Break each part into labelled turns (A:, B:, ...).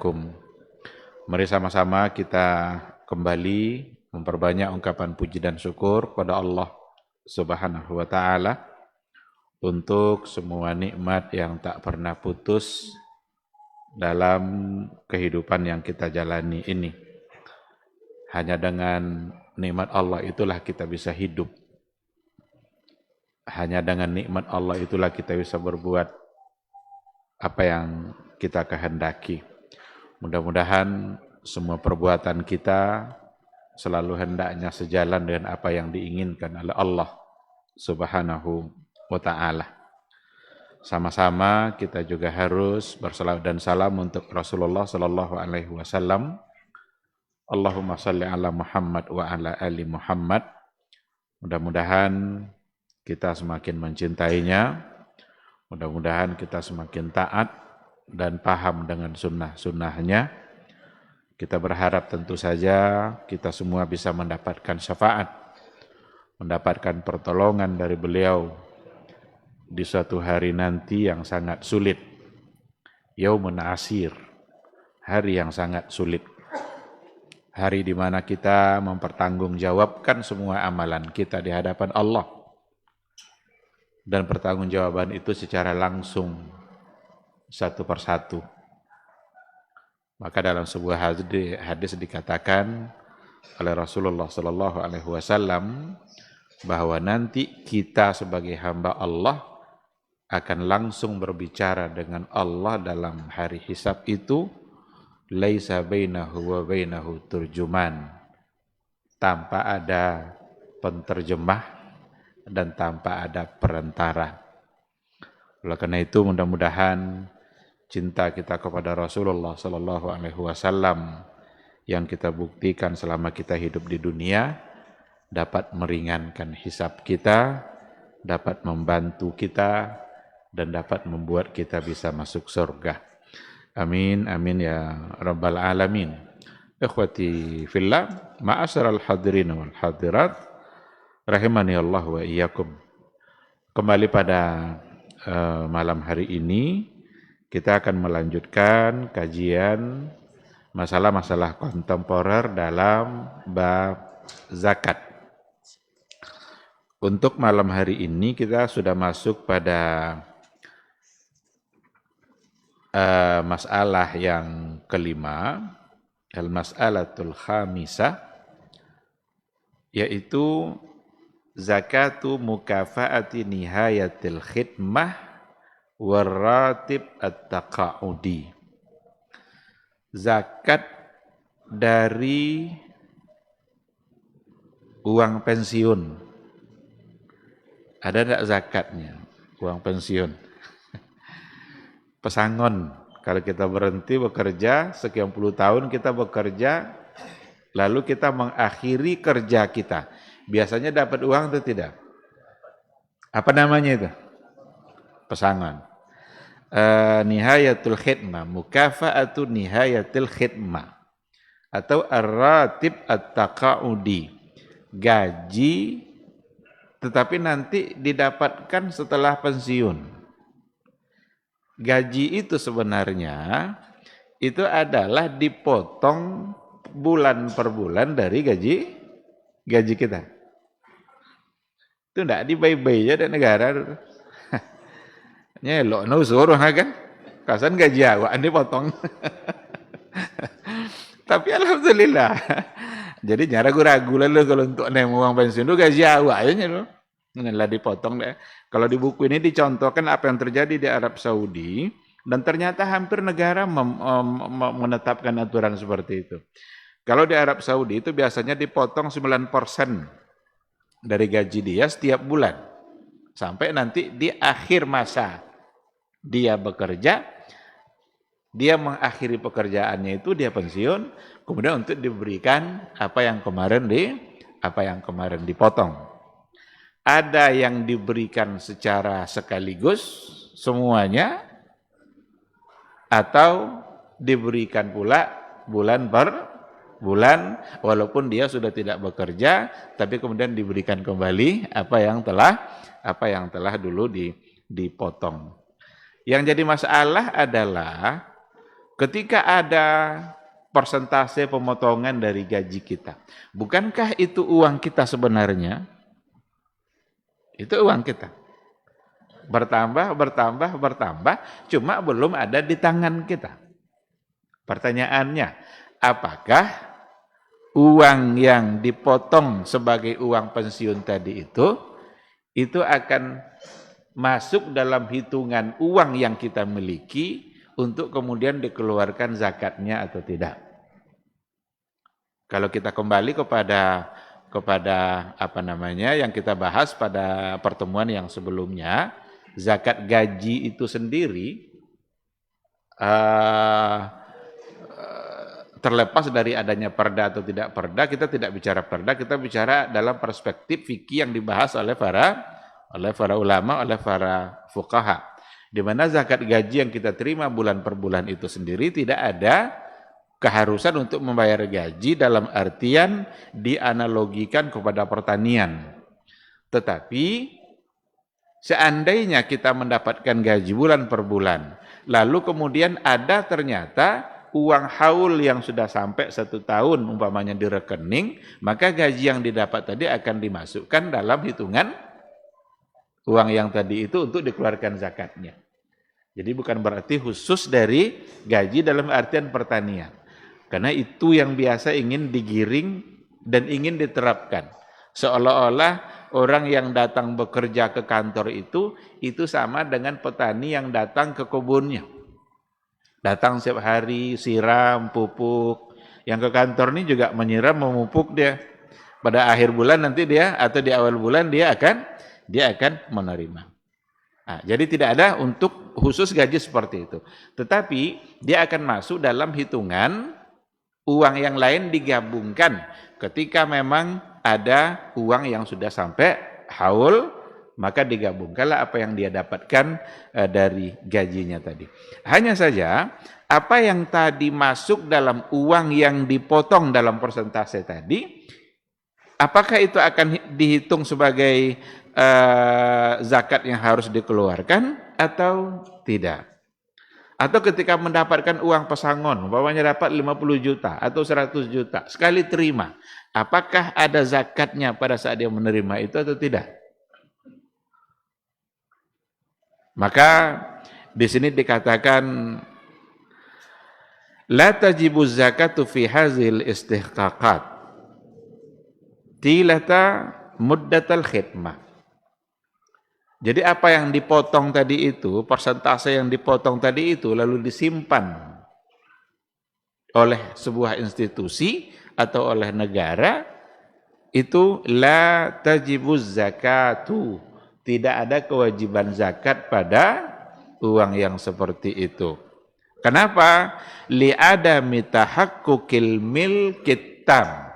A: kum. Mari sama-sama kita kembali memperbanyak ungkapan puji dan syukur kepada Allah Subhanahu wa taala untuk semua nikmat yang tak pernah putus dalam kehidupan yang kita jalani ini. Hanya dengan nikmat Allah itulah kita bisa hidup. Hanya dengan nikmat Allah itulah kita bisa berbuat apa yang kita kehendaki. Mudah-mudahan semua perbuatan kita selalu hendaknya sejalan dengan apa yang diinginkan oleh Allah Subhanahu wa ta'ala. Sama-sama kita juga harus bersalawat dan salam untuk Rasulullah sallallahu alaihi wasallam. Allahumma shalli ala Muhammad wa ala ali Muhammad. Mudah-mudahan kita semakin mencintainya, mudah-mudahan kita semakin taat dan paham dengan sunnah-sunnahnya. Kita berharap tentu saja kita semua bisa mendapatkan syafaat, mendapatkan pertolongan dari beliau di suatu hari nanti yang sangat sulit. Yaumun asir, hari yang sangat sulit. Hari di mana kita mempertanggungjawabkan semua amalan kita di hadapan Allah. Dan pertanggungjawaban itu secara langsung satu persatu. Maka dalam sebuah hadis dikatakan oleh Rasulullah sallallahu alaihi wasallam bahwa nanti kita sebagai hamba Allah akan langsung berbicara dengan Allah dalam hari hisab itu, laisa bainahu wa bainahu turjuman, tanpa ada penterjemah dan tanpa ada perantara. Oleh karena itu mudah-mudahan cinta kita kepada Rasulullah sallallahu alaihi wasallam yang kita buktikan selama kita hidup di dunia dapat meringankan hisab kita, dapat membantu kita dan dapat membuat kita bisa masuk surga. Amin amin ya rabbal alamin. Ikhwati fillah, ma'asyaral hadirin wal hadirat, rahimani Allah wa iyyakum. Kembali pada malam hari ini kita akan melanjutkan kajian masalah-masalah kontemporer dalam bab zakat. Untuk malam hari ini kita sudah masuk pada masalah yang kelima, al-mas'alatul khamisah, yaitu zakatu mukafaati nihayatil khidmah waratib at-taqa'udi. Zakat dari uang pensiun. Ada enggak zakatnya uang pensiun? Pesangon, kalau kita berhenti bekerja sekian puluh tahun kita bekerja, lalu kita mengakhiri kerja kita, biasanya dapat uang atau tidak? Apa namanya itu? Pesangon. Nihayatul khidmah, mukafa'atu nihayatul khidmah, atau ar-ratib at-taqa'udi, gaji tetapi nanti didapatkan setelah pensiun. Gaji itu sebenarnya itu adalah dipotong bulan per bulan dari gaji kita. Itu enggak dibayar ya dari negara. Nyelok no suruh kan. Kasan gaji awak dipotong. Tapi alhamdulillah. Jadi jangan ragu-ragu lalu kalau untuk nemu uang pensiun itu gaji awak aja loh. Inilah dipotong deh. Kalau di buku ini dicontohkan apa yang terjadi di Arab Saudi, dan ternyata hampir negara menetapkan aturan seperti itu. Kalau di Arab Saudi itu biasanya dipotong 9% dari gaji dia setiap bulan. Sampai nanti di akhir masa dia bekerja, dia mengakhiri pekerjaannya itu dia pensiun, kemudian untuk diberikan apa yang kemarin dipotong. Ada yang diberikan secara sekaligus semuanya, atau diberikan pula bulan per bulan walaupun dia sudah tidak bekerja, tapi kemudian diberikan kembali apa yang telah dulu dipotong. Yang jadi masalah adalah ketika ada persentase pemotongan dari gaji kita, bukankah itu uang kita sebenarnya? Itu uang kita. Bertambah, cuma belum ada di tangan kita. Pertanyaannya, apakah uang yang dipotong sebagai uang pensiun tadi itu akan masuk dalam hitungan uang yang kita miliki untuk kemudian dikeluarkan zakatnya atau tidak? Kalau kita kembali kepada yang kita bahas pada pertemuan yang sebelumnya, zakat gaji itu sendiri terlepas dari adanya perda atau tidak perda, kita tidak bicara perda, kita bicara dalam perspektif fikih yang dibahas oleh para ulama, oleh para fuqaha. Di mana zakat gaji yang kita terima bulan per bulan itu sendiri tidak ada keharusan untuk membayar gaji dalam artian dianalogikan kepada pertanian. Tetapi seandainya kita mendapatkan gaji bulan per bulan, lalu kemudian ada ternyata uang haul yang sudah sampai 1 tahun umpamanya di rekening, maka gaji yang didapat tadi akan dimasukkan dalam hitungan uang yang tadi itu untuk dikeluarkan zakatnya. Jadi bukan berarti khusus dari gaji dalam artian pertanian. Karena itu yang biasa ingin digiring dan ingin diterapkan. Seolah-olah orang yang datang bekerja ke kantor itu sama dengan petani yang datang ke kebunnya. Datang setiap hari, siram, pupuk. Yang ke kantor ini juga menyiram, memupuk dia. Pada akhir bulan nanti dia atau di awal bulan dia akan menerima. Nah, jadi tidak ada untuk khusus gaji seperti itu. Tetapi dia akan masuk dalam hitungan uang yang lain digabungkan ketika memang ada uang yang sudah sampai haul, maka digabungkanlah apa yang dia dapatkan dari gajinya tadi. Hanya saja, apa yang tadi masuk dalam uang yang dipotong dalam persentase tadi, apakah itu akan dihitung sebagai zakat yang harus dikeluarkan atau tidak? Atau ketika mendapatkan uang pesangon, umpamanya dapat 50 juta atau 100 juta, sekali terima, apakah ada zakatnya pada saat dia menerima itu atau tidak? Maka di sini dikatakan la tajibu zakatu fi hazil istihqaqat tilata muddatal khidmah. Jadi apa yang dipotong tadi itu, persentase yang dipotong tadi itu lalu disimpan oleh sebuah institusi atau oleh negara, itu la tajibuz zakatu. Tidak ada kewajiban zakat pada uang yang seperti itu. Kenapa? Li'adami tahakkukil milkit tam.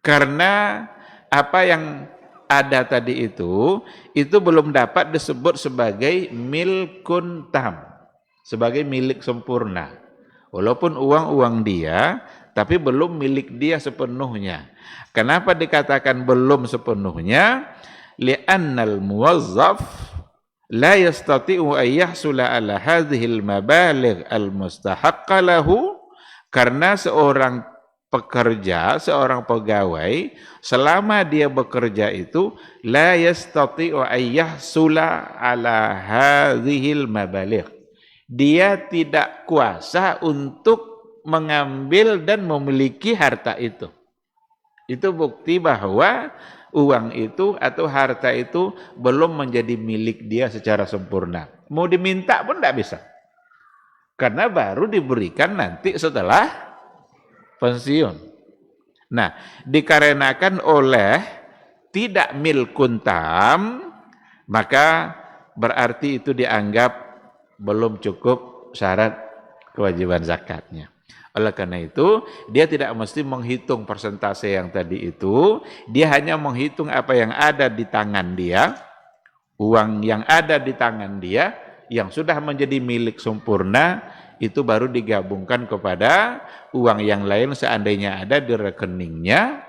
A: Karena apa yang ada tadi itu belum dapat disebut sebagai milkun tam, sebagai milik sempurna. Walaupun uang dia, tapi belum milik dia sepenuhnya. Kenapa dikatakan belum sepenuhnya? Li'annal muwazzaf la yastati'u an yahsula ala hadhil mabaligh al-mustahaqqa lahu, karena seorang pekerja, seorang pegawai, selama dia bekerja itu la yastati'u an yahsula ala hadhil mabaligh, dia tidak kuasa untuk mengambil dan memiliki harta itu. Itu bukti bahwa uang itu atau harta itu belum menjadi milik dia secara sempurna. Mau diminta pun tidak bisa. Karena baru diberikan nanti setelah pensiun. Nah, dikarenakan oleh tidak milkun tam, maka berarti itu dianggap belum cukup syarat kewajiban zakatnya. Oleh karena itu, dia tidak mesti menghitung persentase yang tadi itu, dia hanya menghitung apa yang ada di tangan dia, uang yang ada di tangan dia, yang sudah menjadi milik sempurna, itu baru digabungkan kepada uang yang lain seandainya ada di rekeningnya,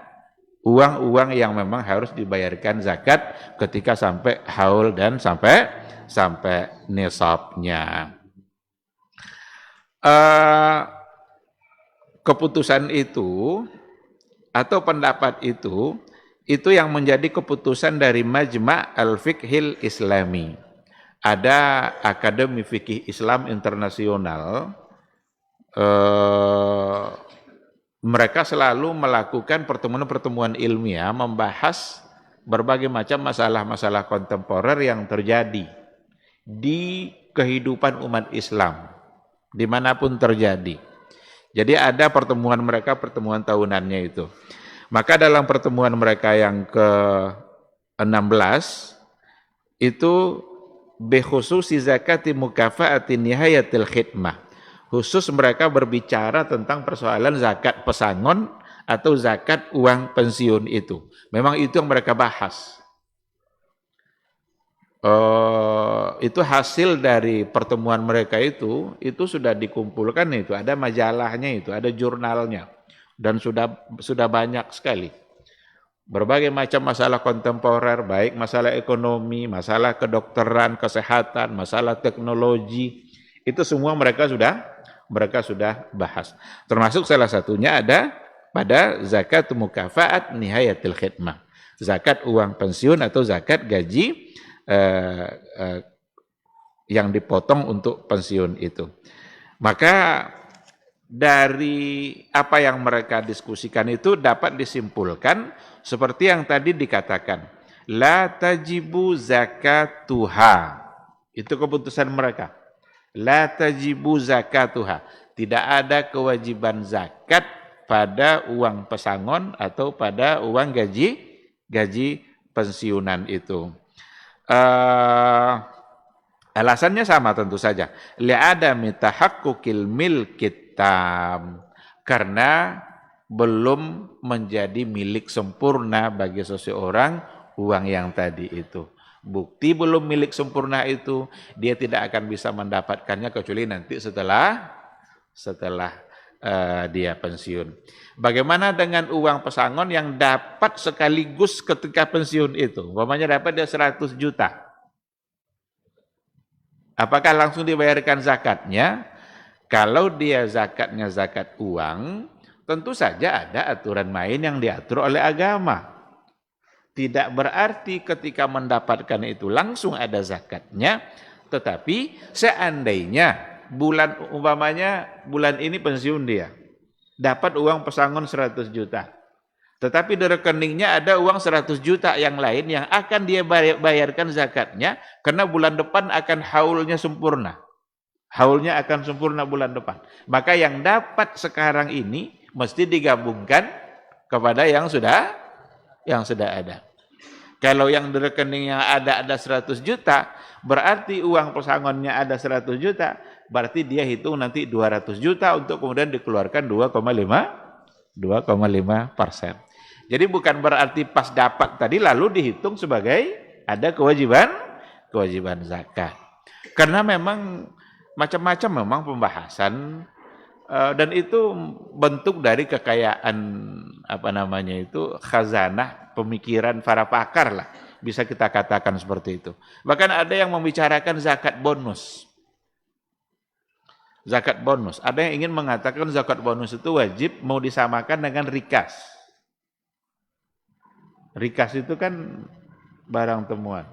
A: uang-uang yang memang harus dibayarkan zakat ketika sampai haul dan sampai nisabnya. Eh, keputusan itu atau pendapat itu yang menjadi keputusan dari Majma' Al-Fiqhil Islami. Ada Akademi Fikih Islam Internasional, mereka selalu melakukan pertemuan-pertemuan ilmiah membahas berbagai macam masalah-masalah kontemporer yang terjadi di kehidupan umat Islam, dimanapun terjadi. Jadi ada pertemuan mereka, pertemuan tahunannya itu. Maka dalam pertemuan mereka yang ke-16, itu bekhususi zakati mukafaati nihayatil khidmah. Khusus mereka berbicara tentang persoalan zakat pesangon atau zakat uang pensiun itu. Memang itu yang mereka bahas. Itu hasil dari pertemuan mereka itu sudah dikumpulkan, itu ada majalahnya, itu ada jurnalnya, dan sudah banyak sekali berbagai macam masalah kontemporer, baik masalah ekonomi, masalah kedokteran, kesehatan, masalah teknologi, itu semua mereka sudah bahas. Termasuk salah satunya ada pada zakat mukafaat nihayatil khidmah, zakat uang pensiun atau zakat gaji yang dipotong untuk pensiun itu. Maka dari apa yang mereka diskusikan itu dapat disimpulkan seperti yang tadi dikatakan, la tajibu zakatuha. Itu keputusan mereka. La tajibu zakatuha. Tidak ada kewajiban zakat pada uang pesangon atau pada uang gaji pensiunan itu. Alasannya sama tentu saja. Li'adami tahaqqukil milkit tam. Karena belum menjadi milik sempurna bagi seseorang uang yang tadi itu. Bukti belum milik sempurna itu, dia tidak akan bisa mendapatkannya kecuali nanti setelah dia pensiun. Bagaimana dengan uang pesangon yang dapat sekaligus ketika pensiun itu? Umpamanya dapat dia 100 juta. Apakah langsung dibayarkan zakatnya? Kalau dia zakatnya zakat uang, tentu saja ada aturan main yang diatur oleh agama. Tidak berarti ketika mendapatkan itu langsung ada zakatnya, tetapi seandainya umpamanya bulan ini pensiun dia, dapat uang pesangon 100 juta. Tetapi di rekeningnya ada uang 100 juta yang lain yang akan dia bayarkan zakatnya, karena bulan depan akan haulnya sempurna. Haulnya akan sempurna bulan depan. Maka yang dapat sekarang ini mesti digabungkan kepada yang sudah ada. Kalau yang di rekening yang ada 100 juta, berarti uang pesangonnya ada 100 juta, berarti dia hitung nanti 200 juta untuk kemudian dikeluarkan 2,5%. Jadi bukan berarti pas dapat tadi lalu dihitung sebagai ada kewajiban zakat. Karena memang macam-macam memang pembahasan, dan itu bentuk dari kekayaan khazanah pemikiran para pakar lah, bisa kita katakan seperti itu. Bahkan ada yang membicarakan zakat bonus. Zakat bonus, ada yang ingin mengatakan zakat bonus itu wajib mau disamakan dengan rikas. Rikas itu kan barang temuan.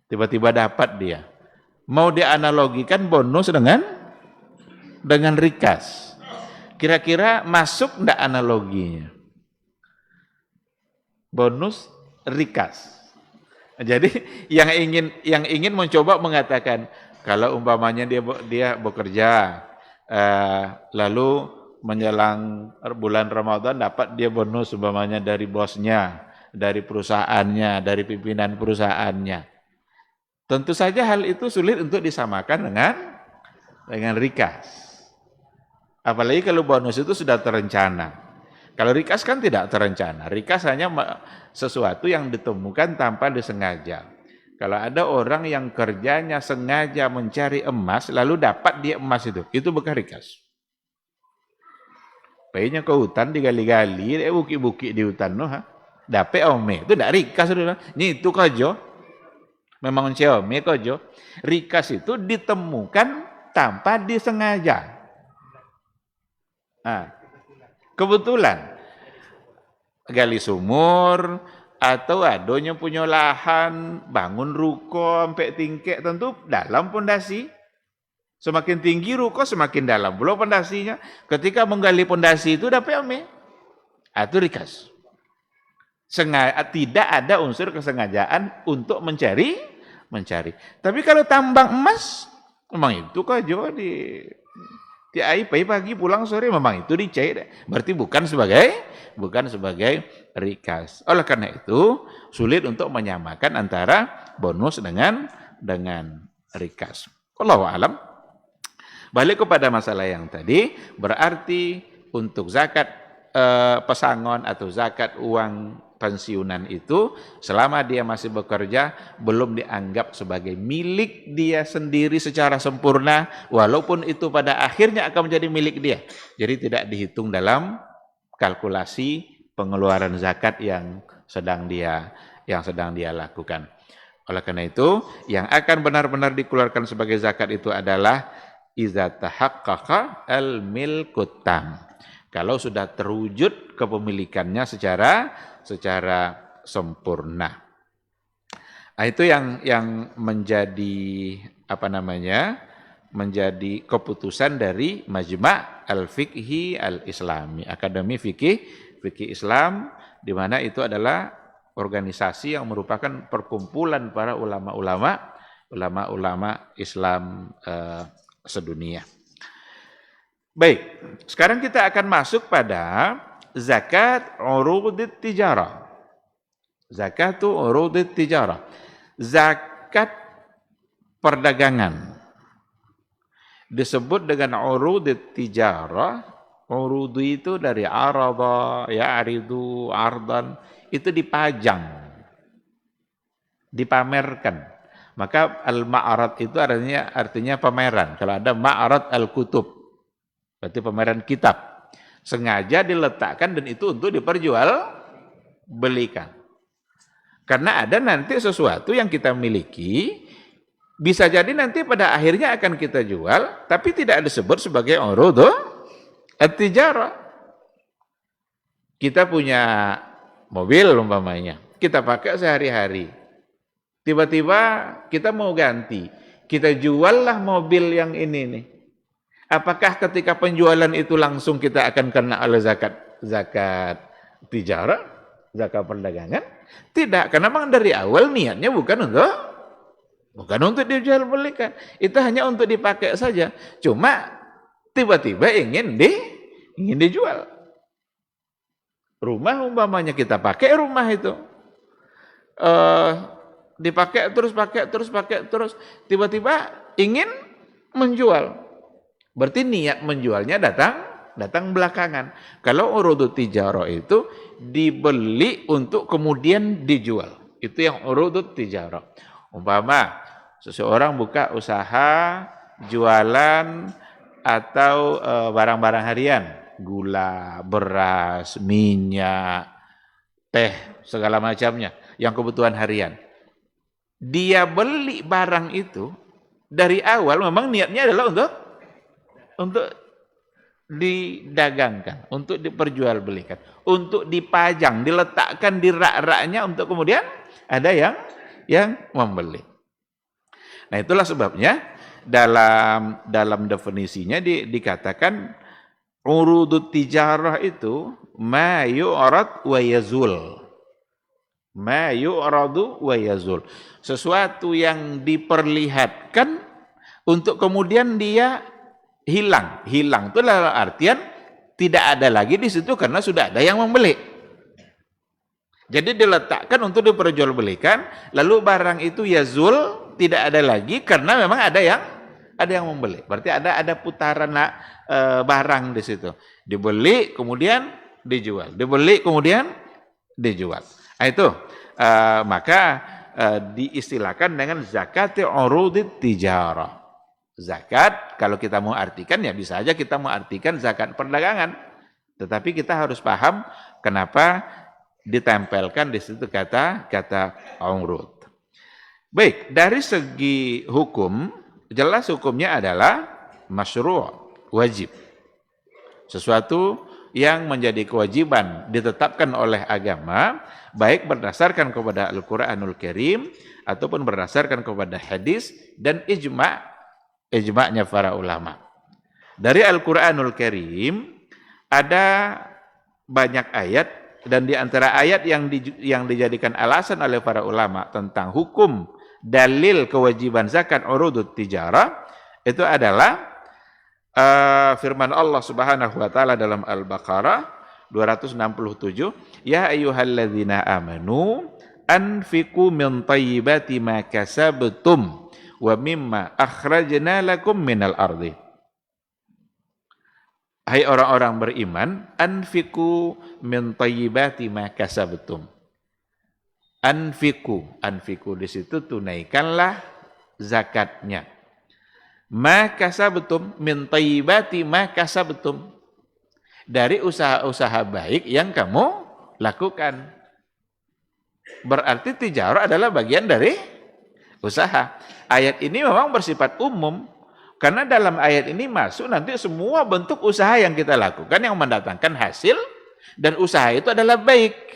A: Tiba-tiba dapat dia. Mau dianalogikan bonus dengan rikas. Kira-kira masuk enggak analoginya? Bonus rikas. Jadi yang ingin mencoba mengatakan kalau umpamanya dia bekerja lalu menjelang bulan Ramadan dapat dia bonus umpamanya dari bosnya, dari perusahaannya, dari pimpinan perusahaannya. Tentu saja hal itu sulit untuk disamakan dengan rikas. Apalagi kalau bonus itu sudah terencana. Kalau rikas kan tidak terencana. Rikas hanya sesuatu yang ditemukan tanpa disengaja. Kalau ada orang yang kerjanya sengaja mencari emas, lalu dapat dia emas itu bukan rikas. Payahnya ke hutan digali-gali, buki-buki di hutan, dapat ome, itu tidak rikas. Ini itu kojo. Memang ome kojo. Rikas itu ditemukan tanpa disengaja. Nah, kebetulan gali sumur atau adonya punya lahan, bangun ruko sampai tingkek, tentu dalam pondasi. Semakin tinggi ruko semakin dalam. Belum pondasinya. Ketika menggali pondasi itu dapat ame. Itu rikas. Tidak ada unsur kesengajaan untuk mencari. Tapi kalau tambang emas, memang itu kajo di pagi pulang sore memang itu dicair. Berarti bukan sebagai rikas. Oleh karena itu sulit untuk menyamakan antara bonus dengan rikas. Wallahu a'lam. Balik kepada masalah yang tadi, berarti untuk zakat pesangon atau zakat uang pensiunan itu selama dia masih bekerja belum dianggap sebagai milik dia sendiri secara sempurna, walaupun itu pada akhirnya akan menjadi milik dia. Jadi tidak dihitung dalam kalkulasi pengeluaran zakat yang sedang dia lakukan. Oleh karena itu, yang akan benar-benar dikeluarkan sebagai zakat itu adalah iza tahaqqaqa al-milkut tam. Kalau sudah terwujud kepemilikannya secara sempurna. Nah, itu yang menjadi menjadi keputusan dari Majma' al-Fiqhi al-Islami, Akademi Fikih Islam, di mana itu adalah organisasi yang merupakan perkumpulan para ulama-ulama Islam sedunia. Baik, sekarang kita akan masuk pada zakat urudit tijarah. Zakatu urudit tijarah. Zakat perdagangan. Disebut dengan urudit tijarah. Urudu itu dari arada, ya'ridu, ardan, itu dipajang, dipamerkan. Maka al-ma'rad itu artinya pameran. Kalau ada ma'rad al-kutub, berarti pameran kitab. Sengaja diletakkan dan itu untuk diperjualbelikan. Karena ada nanti sesuatu yang kita miliki, bisa jadi nanti pada akhirnya akan kita jual, tapi tidak disebut sebagai urudu at-tijarah. Kita punya mobil umpamanya, kita pakai sehari-hari. Tiba-tiba kita mau ganti, kita juallah mobil yang ini nih. Apakah ketika penjualan itu langsung kita akan kena oleh zakat tijarah, zakat perdagangan? Tidak, karena memang dari awal niatnya bukan untuk dijual belikan. Itu hanya untuk dipakai saja. Cuma tiba-tiba ingin dijual. Rumah umpamanya kita pakai rumah itu. Dipakai terus, tiba-tiba ingin menjual. Berarti niat menjualnya datang belakangan. Kalau urudut tijarah itu dibeli untuk kemudian dijual. Itu yang urudut tijarah. Umpama seseorang buka usaha jualan atau barang-barang harian, gula, beras, minyak, teh, segala macamnya, yang kebutuhan harian. Dia beli barang itu dari awal memang niatnya adalah untuk didagangkan, untuk diperjualbelikan, untuk dipajang, diletakkan di rak-raknya untuk kemudian ada yang membeli. Nah, itulah sebabnya dalam definisinya dikatakan urudut tijarah itu ma yu'rad wa yazul. Ma yu'radu wa yazul. Sesuatu yang diperlihatkan untuk kemudian dia hilang. Hilang itu dalam artian tidak ada lagi di situ karena sudah ada yang membeli. Jadi diletakkan untuk diperjualbelikan, lalu barang itu yazul, tidak ada lagi karena memang ada yang membeli. Berarti ada putaran barang di situ. Dibeli kemudian dijual. Dibeli kemudian dijual. Nah, itu maka diistilahkan dengan zakat urudit tijarah. Zakat kalau kita mau artikan ya bisa aja kita mau artikan zakat perdagangan. Tetapi kita harus paham kenapa ditempelkan di situ kata urud. Baik, dari segi hukum jelas hukumnya adalah masyru', wajib. sesuatu yang menjadi kewajiban ditetapkan oleh agama, baik berdasarkan kepada Al-Quranul Karim ataupun berdasarkan kepada hadis dan ijma'nya para ulama. Dari Al-Quranul Karim ada banyak ayat, dan di antara ayat yang dijadikan alasan oleh para ulama tentang hukum dalil kewajiban zakat urudut tijarah itu adalah firman Allah Subhanahu wa taala dalam Al-Baqarah 267, ya ayyuhalladzina amanu anfiqu min thayyibati ma kasabtum wa mimma akhrajna lakum minal ardi. Hai orang-orang beriman, anfiqu min thayyibati ma kasabtum. Anfiqu di situ tunaikanlah zakatnya. Ma kasabtum min thayyibati ma kasabtum, dari usaha-usaha baik yang kamu lakukan. Berarti tijarah adalah bagian dari usaha. Ayat ini memang bersifat umum, karena dalam ayat ini masuk nanti semua bentuk usaha yang kita lakukan yang mendatangkan hasil, dan usaha itu adalah baik.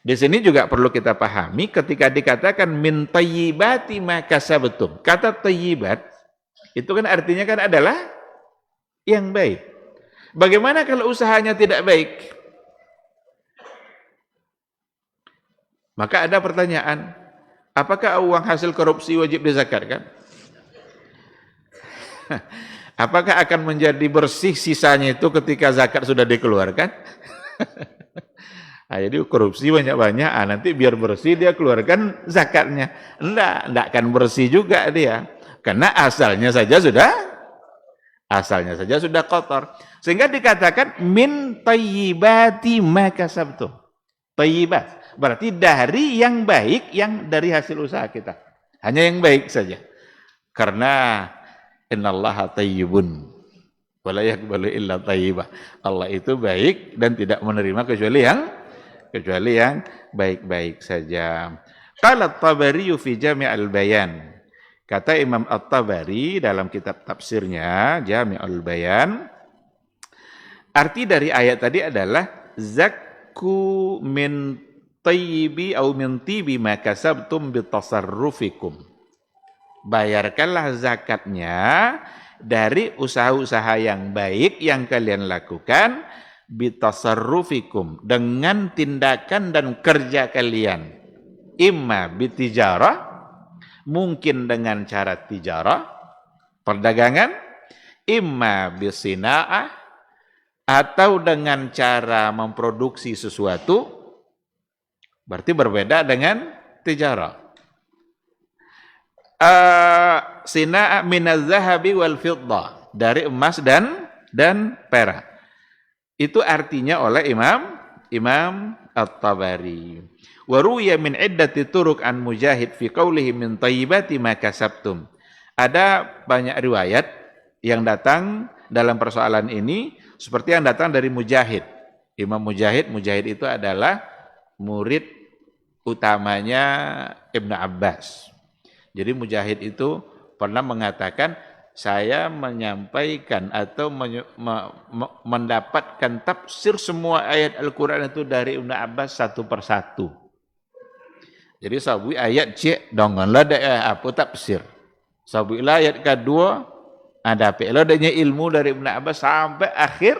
A: Di sini juga perlu kita pahami ketika dikatakan min thayyibati ma kasabtum. Kata thayyibat itu kan artinya kan adalah yang baik. Bagaimana kalau usahanya tidak baik? Maka ada pertanyaan, apakah uang hasil korupsi wajib dizakatkan? Apakah akan menjadi bersih sisanya itu ketika zakat sudah dikeluarkan? Nah, jadi korupsi banyak-banyak, nanti biar bersih dia keluarkan zakatnya. Enggak akan bersih juga dia. Karena asalnya saja sudah kotor. Sehingga dikatakan min thayyibati ma kasabtum. Thayyibat berarti dari yang baik, yang dari hasil usaha kita. Hanya yang baik saja. Karena innallaha thayyibun wa la yaqbalu illa thayyibah. Allah itu baik dan tidak menerima kecuali yang baik-baik saja. Qala At-Tabari fi Jami' al-Bayan. Kata Imam At-Tabari dalam kitab tafsirnya Jami' al-Bayan, arti dari ayat tadi adalah zakku min tayyibi au min tibi ma kasabtum bi tasarrufikum. Bayarkanlah zakatnya dari usaha-usaha yang baik yang kalian lakukan, bitasarrufikum, dengan tindakan dan kerja kalian. Imma bitijarah, mungkin dengan cara tijarah, perdagangan. Imma bisina'ah, atau dengan cara memproduksi sesuatu. Berarti berbeda dengan tijarah. Sina'ah minaz zahabi wal fiddah, dari emas dan perak. Itu artinya oleh Imam At-Tabari. Wa ruwiya min iddati turuq an Mujahid fi qawlihi min thayyibati ma kasabtum. Ada banyak riwayat yang datang dalam persoalan ini seperti yang datang dari Mujahid. Imam Mujahid itu adalah murid utamanya Ibnu Abbas. Jadi Mujahid itu pernah mengatakan, saya menyampaikan atau mendapatkan tafsir semua ayat Al-Quran itu dari Ibnu Abbas satu persatu. Jadi sabui ayat cek donganlah apa tafsir. Sabui ayat kedua ada apa? Adanya ilmu dari Ibnu Abbas sampai akhir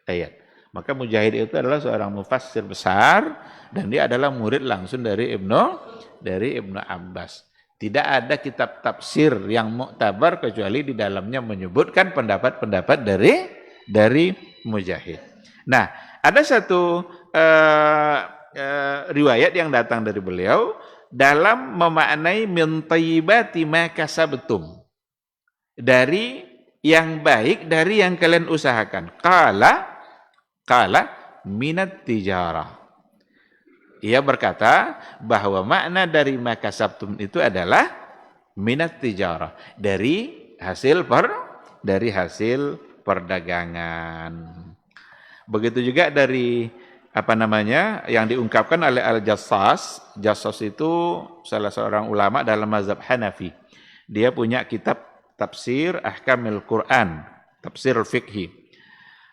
A: ayat. Maka Mujahid itu adalah seorang mufassir besar dan dia adalah murid langsung dari Ibnu Abbas. Tidak ada kitab tafsir yang muktabar kecuali di dalamnya menyebutkan pendapat-pendapat dari Mujahid. Nah, ada satu riwayat yang datang dari beliau dalam memaknai min thayyibati ma kasabtum, dari yang baik dari yang kalian usahakan. Qala minat tijarah. Ia berkata bahwa makna dari makasabtum itu adalah minat tijarah, dari hasil perdagangan. Begitu juga dari yang diungkapkan oleh Al-Jassas. Jassas itu salah seorang ulama dalam mazhab Hanafi. Dia punya kitab tafsir Ahkamil Quran, tafsir fikhi.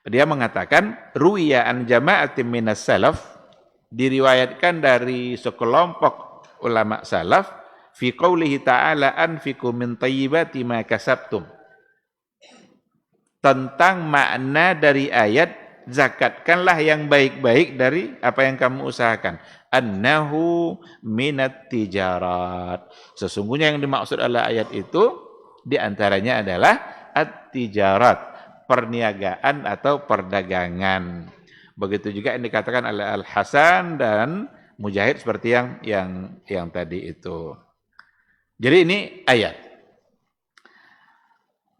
A: Dia mengatakan ruwiya an jama'atin minas salaf, diriwayatkan dari sekelompok ulama salaf fi qoulihi ta'ala anfiqu min thayyibati ma kasabtum, tentang makna dari ayat zakatkanlah yang baik-baik dari apa yang kamu usahakan. Annahu minat tijarat, sesungguhnya yang dimaksud oleh ayat itu diantaranya adalah at-tijarat, perniagaan atau perdagangan. Begitu juga yang dikatakan oleh Al-Hasan dan Mujahid seperti yang tadi itu. Jadi ini ayat.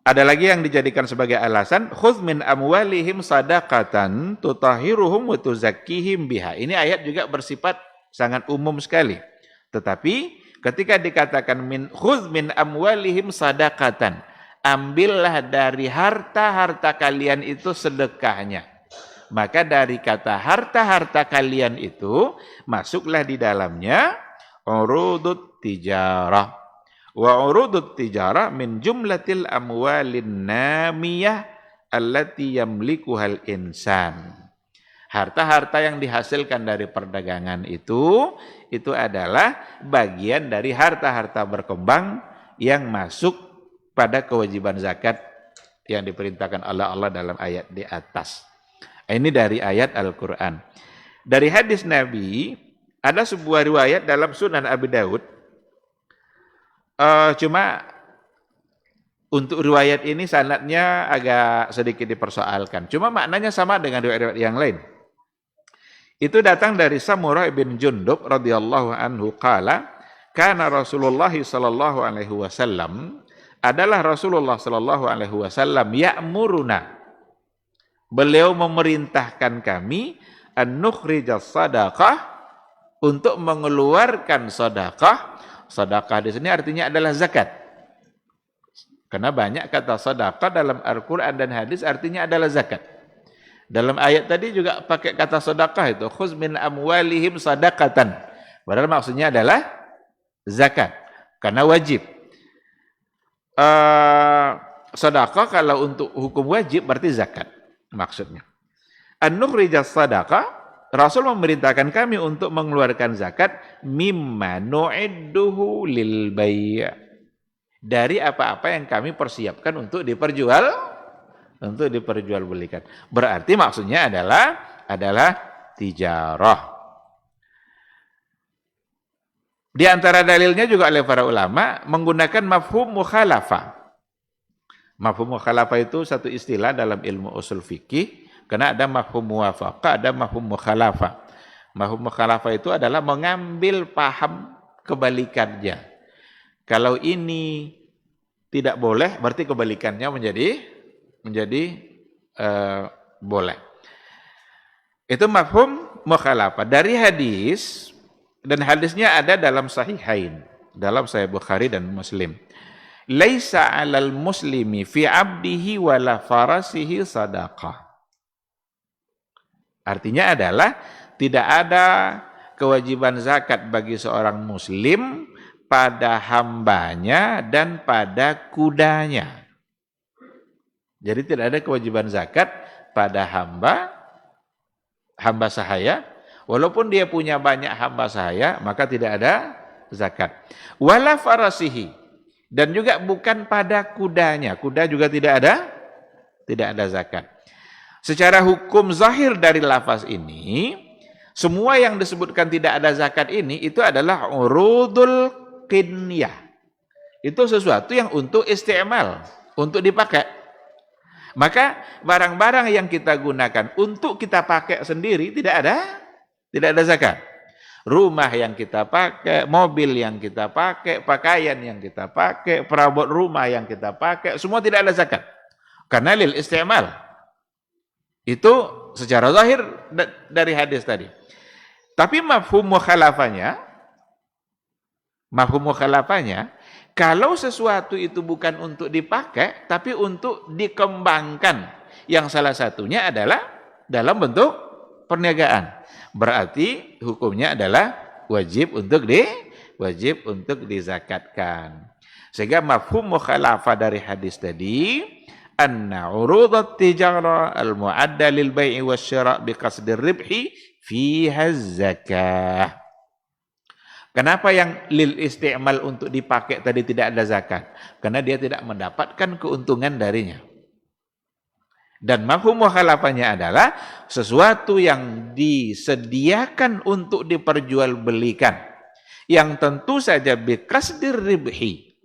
A: Ada lagi yang dijadikan sebagai alasan, khudz min amwalihim sadaqatan tutahhiruhum wa tuzakkihim biha. Ini ayat juga bersifat sangat umum sekali. Tetapi ketika dikatakan khudz min amwalihim sadaqatan, ambillah dari harta-harta kalian itu sedekahnya. Maka dari kata harta-harta kalian itu masuklah di dalamnya urudut tijarah. Wa urudut tijarah min jumlatil amwalin namiyah allati yamlikuhal insan. Harta-harta yang dihasilkan dari perdagangan itu adalah bagian dari harta-harta berkembang yang masuk pada kewajiban zakat yang diperintahkan oleh Allah dalam ayat di atas. Ini dari ayat Al-Quran. Dari hadis Nabi, ada sebuah riwayat dalam Sunan Abi Daud. Cuma untuk riwayat ini sanadnya agak sedikit dipersoalkan. Cuma maknanya sama dengan riwayat-riwayat yang lain. Itu datang dari Samurah bin Jundub radhiyallahu anhu qala, kana Rasulullah sallallahu alaihi wasallam, adalah Rasulullah sallallahu alaihi wasallam ya'muruna, beliau memerintahkan kami an nukhrijas sadaqah, untuk mengeluarkan sedekah. Sedekah di sini artinya adalah zakat. Karena banyak kata sedekah dalam Al-Qur'an dan hadis artinya adalah zakat. Dalam ayat tadi juga pakai kata sedekah itu, khuz min amwalihim sadaqatan. Padahal maksudnya adalah zakat, karena wajib. Sedekah kalau untuk hukum wajib berarti zakat maksudnya. An-nukhrijas sadaqah, Rasul memerintahkan kami untuk mengeluarkan zakat mimma nu'idduhu lil bai', dari apa-apa yang kami persiapkan untuk diperjualbelikan. Berarti maksudnya adalah tijarah. Di antara dalilnya juga oleh para ulama menggunakan mafhum mukhalafah. Mafhum mukhalafah itu satu istilah dalam ilmu usul fikih. Karena ada mafhum muwafaqah, ada mafhum mukhalafah. Mafhum mukhalafah itu adalah mengambil paham kebalikannya. Kalau ini tidak boleh, berarti kebalikannya menjadi boleh. Itu mafhum mukhalafah. Dari hadis, dan hadisnya ada dalam Sahihain, dalam Sahih Bukhari dan Muslim. Laisa 'alal muslimi fi 'abdihi wala farasihi sadaqah. Artinya adalah tidak ada kewajiban zakat bagi seorang muslim pada hambanya dan pada kudanya. Jadi tidak ada kewajiban zakat pada hamba sahaya, walaupun dia punya banyak hamba sahaya, maka tidak ada zakat. Wala farasihi, dan juga bukan pada kudanya. Kuda juga tidak ada zakat. Secara hukum zahir dari lafaz ini, semua yang disebutkan tidak ada zakat ini, itu adalah urudul qinyah. Itu sesuatu yang untuk isti'mal, untuk dipakai. Maka barang-barang yang kita gunakan untuk kita pakai sendiri tidak ada zakat. Rumah yang kita pakai, mobil yang kita pakai, pakaian yang kita pakai, perabot rumah yang kita pakai, semua tidak ada zakat. Karena lil isti'mal. Itu secara zahir dari hadis tadi. Tapi mafhum mukhalafahnya, kalau sesuatu itu bukan untuk dipakai, tapi untuk dikembangkan, yang salah satunya adalah dalam bentuk perniagaan, berarti hukumnya adalah wajib untuk dizakatkan. Sehingga mafhum mukhalafah dari hadis tadi anna 'urudat tijara al-mu'adda lil bai'i wasyira' biqasdir ribhi fiha zakah. Kenapa yang lil isti'mal untuk dipakai tadi tidak ada zakat? Karena dia tidak mendapatkan keuntungan darinya. Dan mafhum mukhalafannya adalah sesuatu yang disediakan untuk diperjualbelikan, yang tentu saja biqasdir ribhi.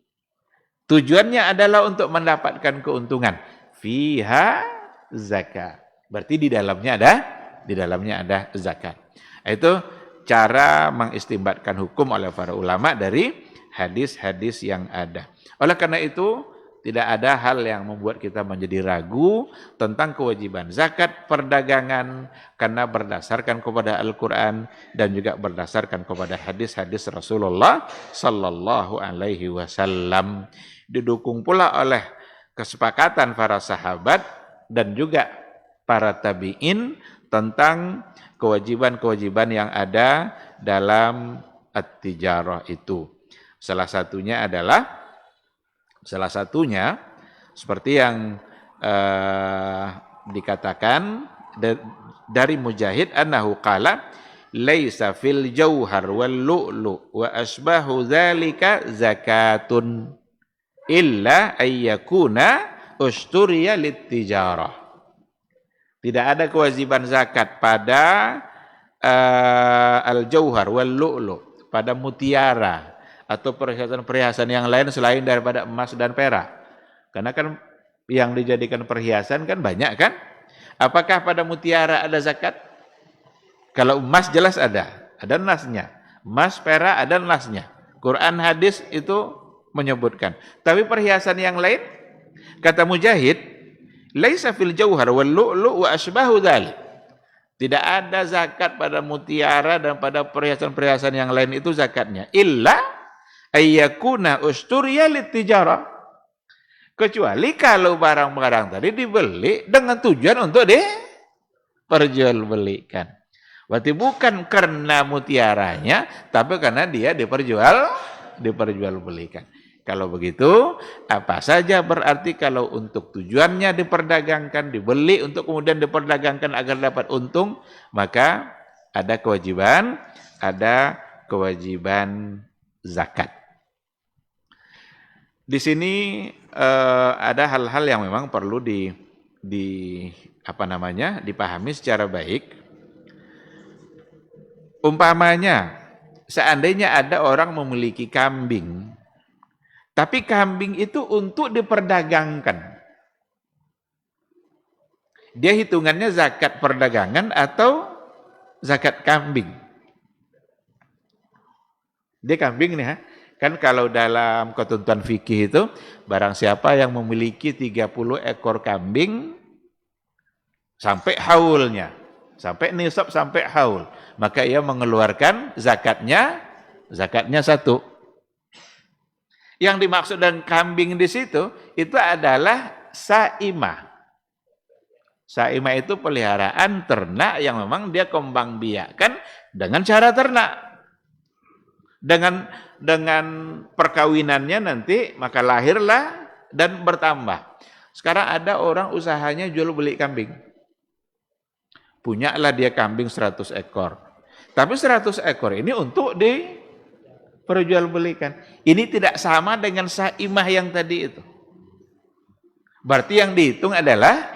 A: Tujuannya adalah untuk mendapatkan keuntungan. Fiha zakat. Berarti di dalamnya ada zakat. Itu cara mengistimbatkan hukum oleh para ulama dari hadis-hadis yang ada. Oleh karena itu, tidak ada hal yang membuat kita menjadi ragu tentang kewajiban zakat perdagangan karena berdasarkan kepada Al-Quran dan juga berdasarkan kepada hadis-hadis Rasulullah Sallallahu Alaihi Wasallam. Didukung pula oleh kesepakatan para sahabat dan juga para tabi'in tentang kewajiban-kewajiban yang ada dalam at-tijarah itu. Salah satunya seperti yang dikatakan dari Mujahid annahu qala laisa fil jauhar wal lu'lu wa asbahu dzalika zakatun illa ayyakuna usturiya lit-tijarah. Tidak ada kewajiban zakat pada al-jauhar wal lu'lu, pada mutiara atau perhiasan-perhiasan yang lain selain daripada emas dan perak. Karena kan yang dijadikan perhiasan kan banyak kan? Apakah pada mutiara ada zakat? Kalau emas jelas ada nasnya. Emas, perak ada nasnya. Quran, hadis itu menyebutkan. Tapi perhiasan yang lain, kata Mujahid, laisa fil jauhar wal lu'lu wa asbahu dzalik. Tidak ada zakat pada mutiara dan pada perhiasan-perhiasan yang lain itu zakatnya. Illa ayyakuna usturiya lit-tijarah. Kecuali kalau barang-barang tadi dibeli dengan tujuan untuk diperjualbelikan. Berarti bukan karena mutiaranya, tapi karena dia diperjualbelikan. Kalau begitu, apa saja berarti kalau untuk tujuannya diperdagangkan, dibeli untuk kemudian diperdagangkan agar dapat untung, maka ada kewajiban zakat. Di sini ada hal-hal yang memang perlu dipahami secara baik. Umpamanya, seandainya ada orang memiliki kambing, tapi kambing itu untuk diperdagangkan. Dia hitungannya zakat perdagangan atau zakat kambing? Dia kambing nih, kan kalau dalam ketentuan fikih itu, barang siapa yang memiliki 30 ekor kambing sampai haulnya, sampai nisab sampai haul, maka ia mengeluarkan zakatnya 1. Yang dimaksud dengan kambing di situ itu adalah saimah. Saimah itu peliharaan ternak yang memang dia kembang biakkan dengan cara ternak. Dengan perkawinannya nanti maka lahirlah dan bertambah. Sekarang ada orang usahanya jual beli kambing. Punyalah dia kambing 100 ekor. Tapi 100 ekor ini untuk diperjualbelikan. Ini tidak sama dengan saimah yang tadi itu. Berarti yang dihitung adalah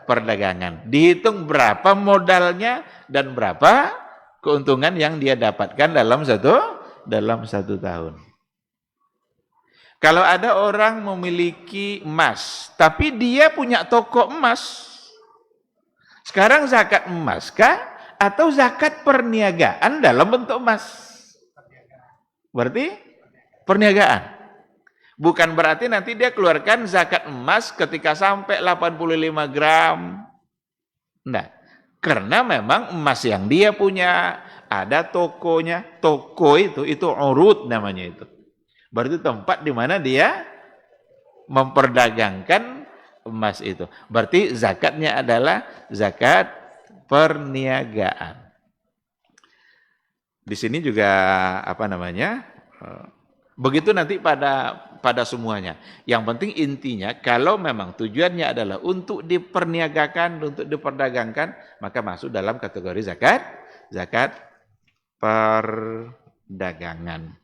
A: perdagangan. Dihitung berapa modalnya dan berapa keuntungan yang dia dapatkan dalam satu tahun. Kalau ada orang memiliki emas, tapi dia punya toko emas, sekarang zakat emas kah atau zakat perniagaan dalam bentuk emas? Berarti perniagaan. Bukan berarti nanti dia keluarkan zakat emas ketika sampai 85 gram. Nah, karena memang emas yang dia punya, ada tokonya. Toko itu urut namanya itu. Berarti tempat di mana dia memperdagangkan emas itu. Berarti zakatnya adalah zakat perniagaan. Di sini juga begitu nanti pada pada semuanya. Yang penting intinya kalau memang tujuannya adalah untuk diperniagakan, untuk diperdagangkan, maka masuk dalam kategori zakat perdagangan.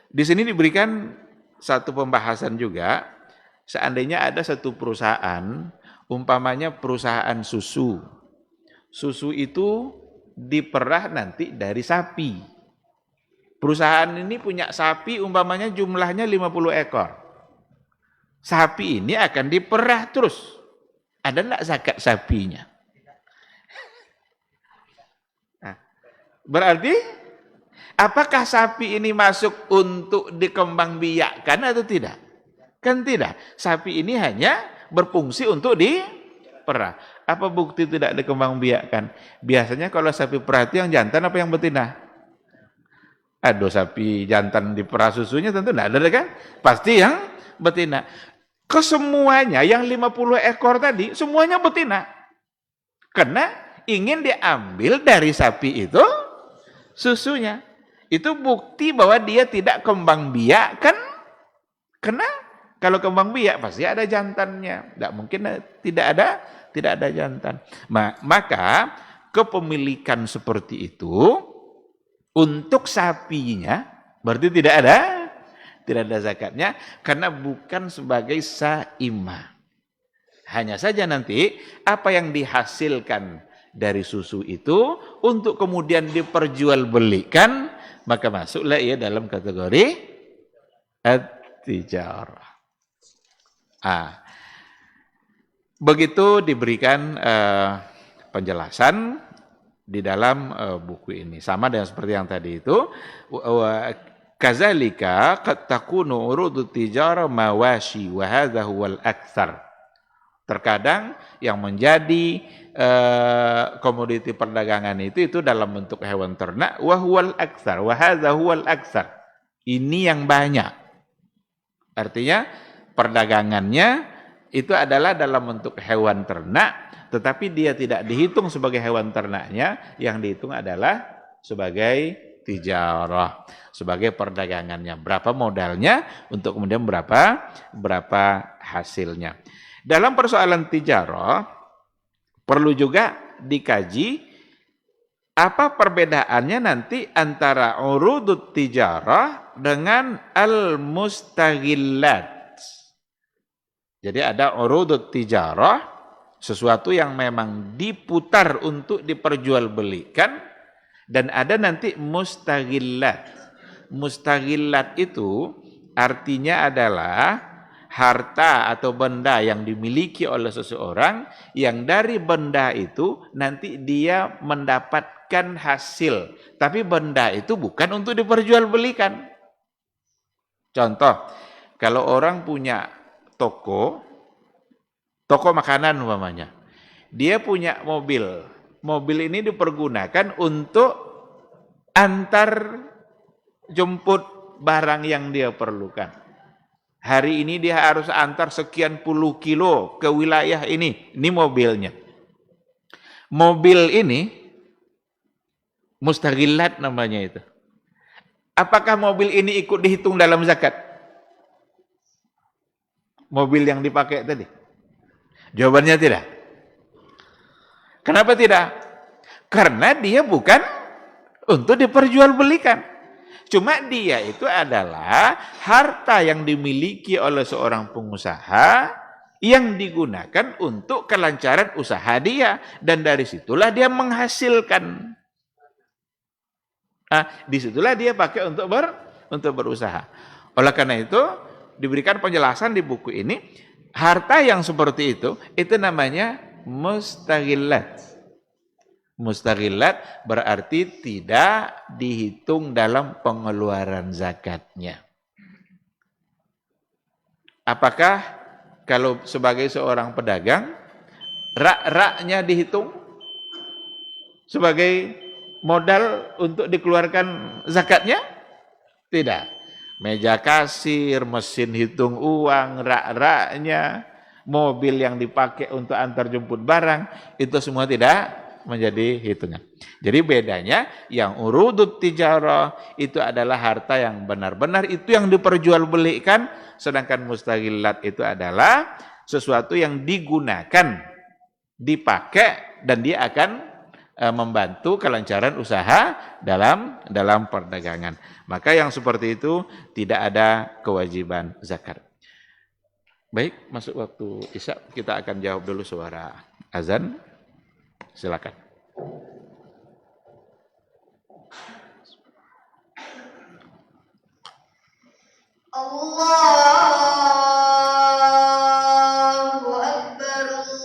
A: Di sini diberikan satu pembahasan juga, seandainya ada satu perusahaan, umpamanya perusahaan susu. Susu itu diperah nanti dari sapi. Perusahaan ini punya sapi umpamanya jumlahnya 50 ekor. Sapi ini akan diperah terus. Ada enggak zakat sapinya? Nah, berarti apakah sapi ini masuk untuk dikembangbiakkan atau tidak? Kan tidak. Sapi ini hanya berfungsi untuk diperah. Apa bukti tidak dikembangbiakkan? Biasanya kalau sapi perah itu yang jantan apa yang betina? Aduh, sapi jantan diperah susunya tentu tidak ada kan? Pasti yang betina. Kesemuanya yang 50 ekor tadi, semuanya betina. Karena ingin diambil dari sapi itu susunya. Itu bukti bahwa dia tidak kembang biak kan? Karena kalau kembang biak pasti ada jantannya. Tidak mungkin tidak ada jantan. Maka kepemilikan seperti itu untuk sapinya berarti tidak ada zakatnya karena bukan sebagai saimah. Hanya saja nanti apa yang dihasilkan dari susu itu untuk kemudian diperjualbelikan, maka masuklah ia dalam kategori at-tijarah. Begitu diberikan penjelasan di dalam buku ini. Sama dengan seperti yang tadi itu. Kazalika qad takunu urudut tijara mawashi wa hadha huwal aktsar. Terkadang yang menjadi komoditi perdagangan itu dalam bentuk hewan ternak wa huwal aktsar wa hadha huwal aktsar. Ini yang banyak. Artinya perdagangannya itu adalah dalam bentuk hewan ternak, tetapi dia tidak dihitung sebagai hewan ternaknya, yang dihitung adalah sebagai tijarah, sebagai perdagangannya. Berapa modalnya untuk kemudian berapa hasilnya. Dalam persoalan tijarah perlu juga dikaji apa perbedaannya nanti antara urudut tijarah dengan al-mustaghillat. Jadi ada urudut tijarah, sesuatu yang memang diputar untuk diperjualbelikan, dan ada nanti mustaghillat. Mustaghillat itu artinya adalah harta atau benda yang dimiliki oleh seseorang, yang dari benda itu nanti dia mendapatkan hasil, tapi benda itu bukan untuk diperjualbelikan. Contoh, kalau orang punya toko makanan umpamanya, dia punya mobil ini dipergunakan untuk antar jemput barang yang dia perlukan. Hari ini dia harus antar sekian puluh kilo ke wilayah ini mobilnya. Mobil ini mustaghillat namanya itu. Apakah mobil ini ikut dihitung dalam zakat? Mobil yang dipakai tadi? Jawabannya tidak. Kenapa tidak? Karena dia bukan untuk diperjualbelikan. Cuma dia itu adalah harta yang dimiliki oleh seorang pengusaha yang digunakan untuk kelancaran usaha dia. Dan dari situlah dia menghasilkan. Disitulah dia pakai untuk berusaha. Oleh karena itu, diberikan penjelasan di buku ini, harta yang seperti itu namanya mustaghillat. Mustaghillat berarti tidak dihitung dalam pengeluaran zakatnya. Apakah kalau sebagai seorang pedagang, rak-raknya dihitung sebagai modal untuk dikeluarkan zakatnya? Tidak. Meja kasir, mesin hitung uang, rak-raknya, mobil yang dipakai untuk antar jemput barang, itu semua tidak menjadi hitungan. Jadi bedanya yang urudut tijarah itu adalah harta yang benar-benar itu yang diperjualbelikan, sedangkan mustaghillat itu adalah sesuatu yang digunakan, dipakai, dan dia akan membantu kelancaran usaha dalam perdagangan. Maka yang seperti itu tidak ada kewajiban zakat. Baik, masuk waktu Isya, kita akan jawab dulu suara azan. Silakan.
B: Allahu Akbar, Allahu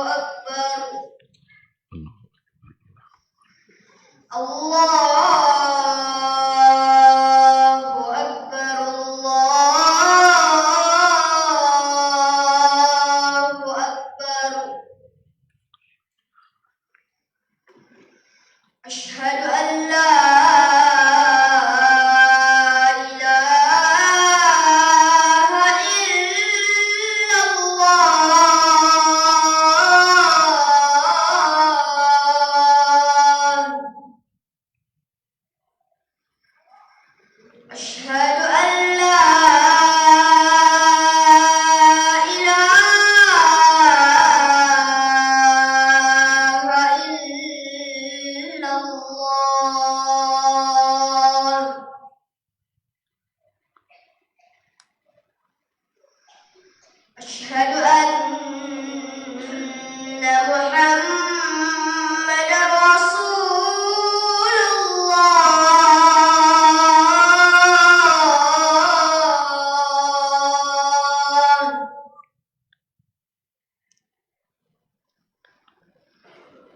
B: Akbar. Allahu Akbar, Allahu Akbar. Asyhadu an la ilaha illallah. Asyhadu an la ilaha illallah. Asyhadu anna Muhammadar Rasulullah.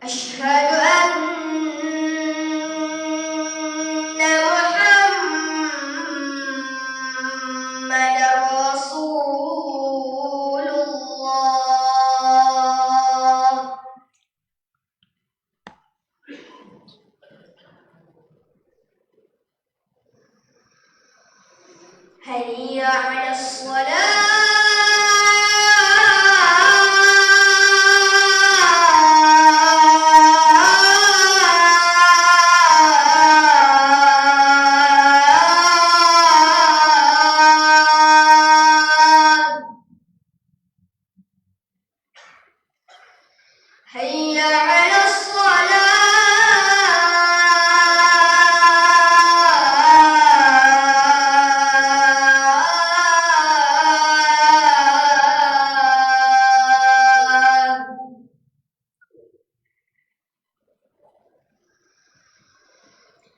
B: Asyhadu anna Muhammadar Rasulullah. Hayya 'alas shalah. Hayya 'alas shalah.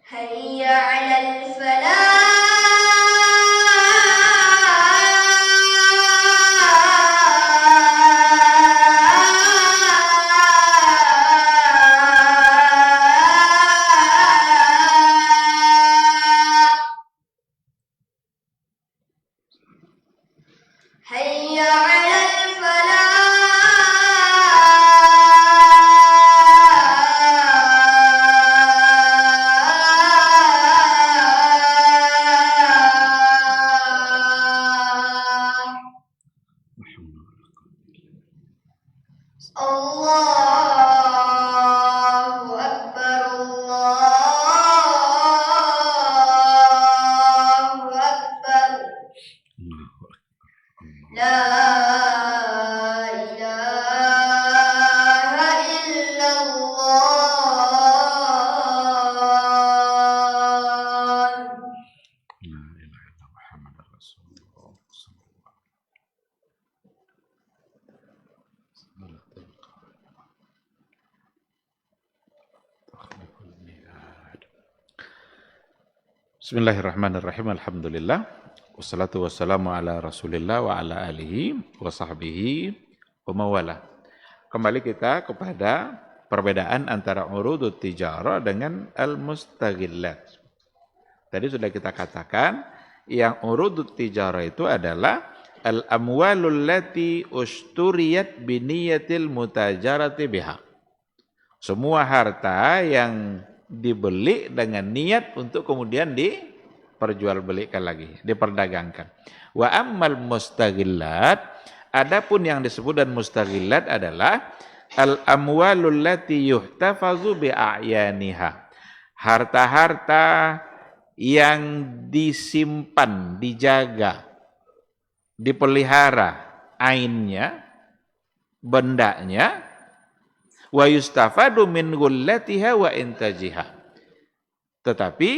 B: Hayya 'alal falah. Hayya 'alal falah. Allahu Akbar, Allahu Akbar. La ilaha illallah.
A: Bismillahirrahmanirrahim. Alhamdulillah. Wassalatu wassalamu ala Rasulillah wa ala alihi wa sahbihi wa mawala. Kembali kita kepada perbedaan antara urudut tijarah dengan al-mustaghillat. Tadi sudah kita katakan yang urudut tijarah itu adalah al-amwalul lati usturiyat biniyatil mutajarati biha. Semua harta yang dibeli dengan niat untuk kemudian diperjualbelikan lagi, diperdagangkan. Wa ammal mustaghillat, Adapun yang disebut dan mustaghillat adalah al-amwalul lati yuhtafazu bi'ayaniha. Harta-harta yang disimpan, dijaga, dipelihara ainnya, bendanya, wa yustafadu min gullatiha wa intajiha. Tetapi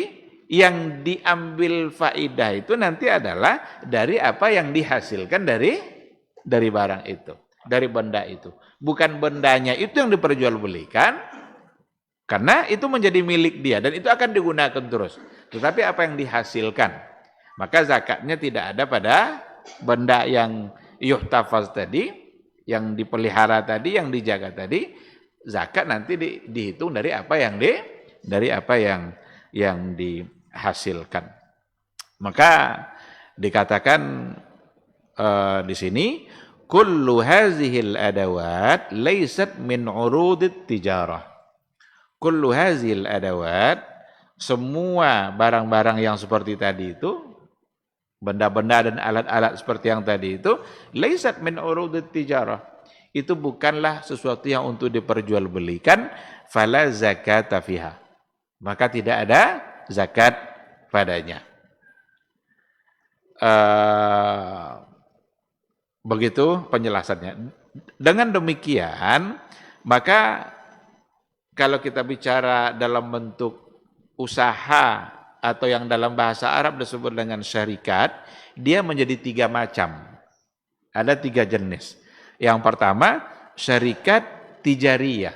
A: yang diambil faidah itu nanti adalah dari apa yang dihasilkan dari barang itu, dari benda itu. Bukan bendanya itu yang diperjualbelikan, karena itu menjadi milik dia dan itu akan digunakan terus. Tetapi apa yang dihasilkan, maka zakatnya tidak ada pada benda yang yuhtafaz tadi, yang dipelihara tadi, yang dijaga tadi. Zakat nanti dihitung dari apa yang dihasilkan. Maka dikatakan di sini kullu hazihil adawat laysat min urudit tijarah. Kullu hazihil adawat, semua barang-barang yang seperti tadi itu, benda-benda dan alat-alat seperti yang tadi itu, laysat min urudit tijarah. Itu bukanlah sesuatu yang untuk diperjualbelikan, fala zakata fiha. Maka tidak ada zakat padanya. Begitu penjelasannya. Dengan demikian, maka kalau kita bicara dalam bentuk usaha atau yang dalam bahasa Arab disebut dengan syarikat, dia menjadi 3 macam. Ada 3 jenis. Yang pertama, syarikat tijariyah.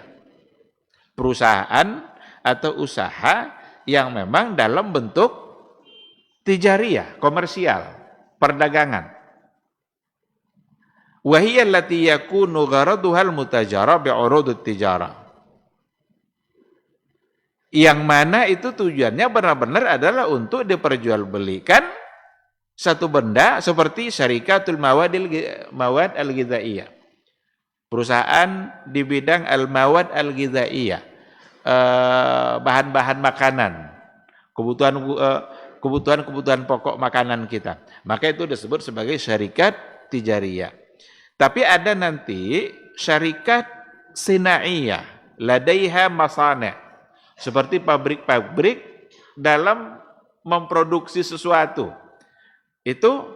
A: Perusahaan atau usaha yang memang dalam bentuk tijariyah, komersial, perdagangan. Wa hiya allati yakunu gharaduhal mutajara bi'urudut tijarah. Yang mana itu tujuannya benar-benar adalah untuk diperjualbelikan satu benda seperti syarikatul mawad al-ghidhaiyah. Perusahaan di bidang al-mawad al-ghidhaiyah. Bahan-bahan makanan. Kebutuhan pokok makanan kita. Maka itu disebut sebagai syarikat tijariyah. Tapi ada nanti syarikat sinaiyah, ladaiha masana'. Seperti pabrik-pabrik dalam memproduksi sesuatu. Itu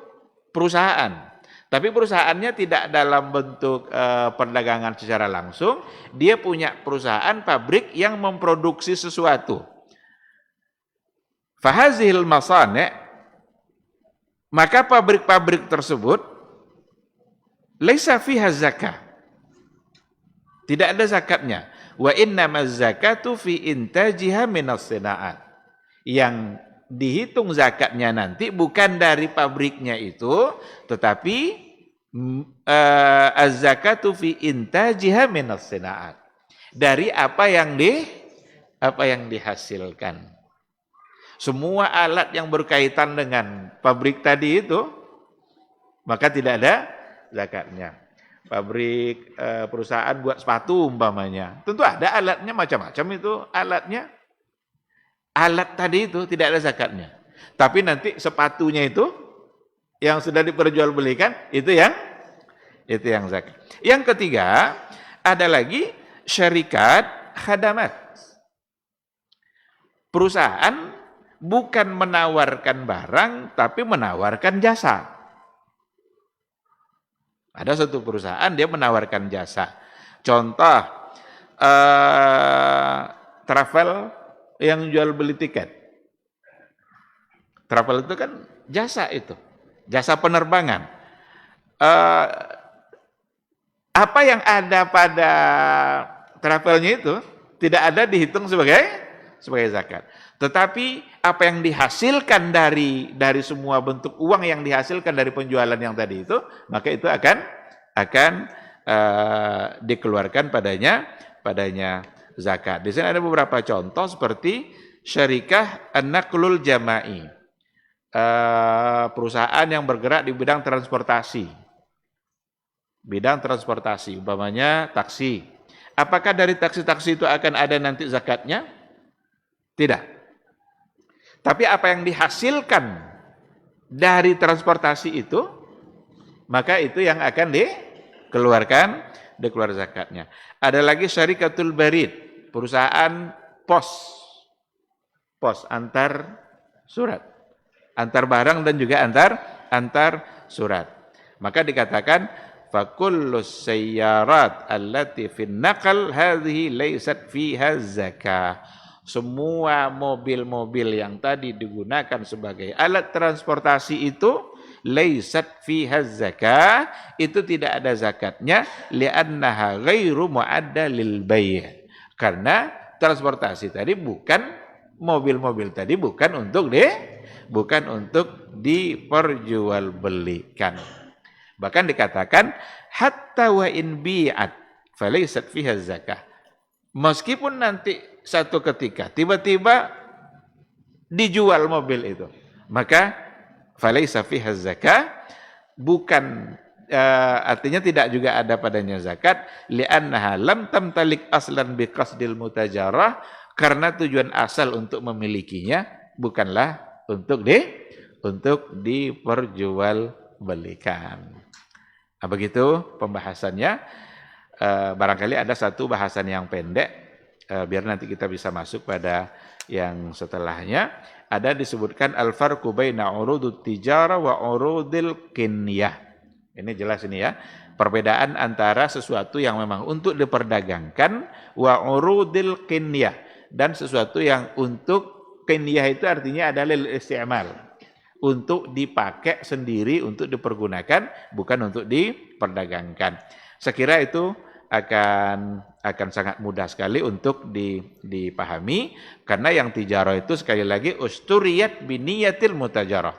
A: perusahaan. Tapi perusahaannya tidak dalam bentuk perdagangan secara langsung. Dia punya perusahaan pabrik yang memproduksi sesuatu. Fahazihil masane', maka pabrik-pabrik tersebut laisa fiha zakah. Tidak ada zakatnya. Wa innamaz zakatu fi intajiha minas sina'at. Yang dihitung zakatnya nanti bukan dari pabriknya itu, tetapi az-zakatu fi intajiha minas sina'at. Dari apa yang dihasilkan. Semua alat yang berkaitan dengan pabrik tadi itu, maka tidak ada zakatnya. Pabrik, perusahaan buat sepatu umpamanya, tentu ada alatnya, macam-macam itu alatnya. Alat tadi itu tidak ada zakatnya. Tapi nanti sepatunya itu yang sudah diperjualbelikan itu yang zakat. Yang ketiga, ada lagi syarikat khadamat. Perusahaan bukan menawarkan barang tapi menawarkan jasa. Ada satu perusahaan dia menawarkan jasa. Contoh travel yang jual beli tiket. Travel itu kan jasa itu. Jasa penerbangan. Apa yang ada pada travelnya itu tidak ada dihitung sebagai zakat. Tetapi apa yang dihasilkan dari semua bentuk uang yang dihasilkan dari penjualan yang tadi itu, maka itu akan dikeluarkan padanya zakat. Di sini ada beberapa contoh seperti syarikah an-naqlul jama'i. Perusahaan yang bergerak di bidang transportasi. Bidang transportasi, umpamanya taksi. Apakah dari taksi-taksi itu akan ada nanti zakatnya? Tidak. Tapi apa yang dihasilkan dari transportasi maka itu yang akan dikeluarkan zakatnya. Ada lagi syarikatul barid, perusahaan pos antar surat, antar barang dan juga antar surat. Maka dikatakan fakullus sayyarat allati fin naqal hadhihi laysat fiha zakah. Semua mobil-mobil yang tadi digunakan sebagai alat transportasi itu laysat fiha zakah, itu tidak ada zakatnya, li'annaha ghairu mu'adda lil bai'. Karena transportasi tadi mobil-mobil tadi bukan untuk diperjualbelikan. Bahkan dikatakan hatta wa in bi'at falaysat fiha zakah. Meskipun nanti satu ketika tiba-tiba dijual mobil itu, maka falaysa fiha zakah, bukan artinya tidak juga ada padanya zakat, li'annaha lam tamtalik aslan biqasdil mutajarah, karena tujuan asal untuk memilikinya bukanlah untuk diperjualbelikan. Nah, begitu pembahasannya. Barangkali ada satu bahasan yang pendek, biar nanti kita bisa masuk pada yang setelahnya. Ada disebutkan al-farqu baina urudut tijarah wa urudil kinyah. Ini jelas ini ya. Perbedaan antara sesuatu yang memang untuk diperdagangkan wa urudil kinyah, dan sesuatu yang untuk kinyah itu artinya adalah lil isti'mal, untuk dipakai sendiri, untuk dipergunakan, bukan untuk diperdagangkan. Sekira itu akan sangat mudah sekali untuk dipahami, karena yang tijarah itu sekali lagi usturiyat biniyatil mutajarah.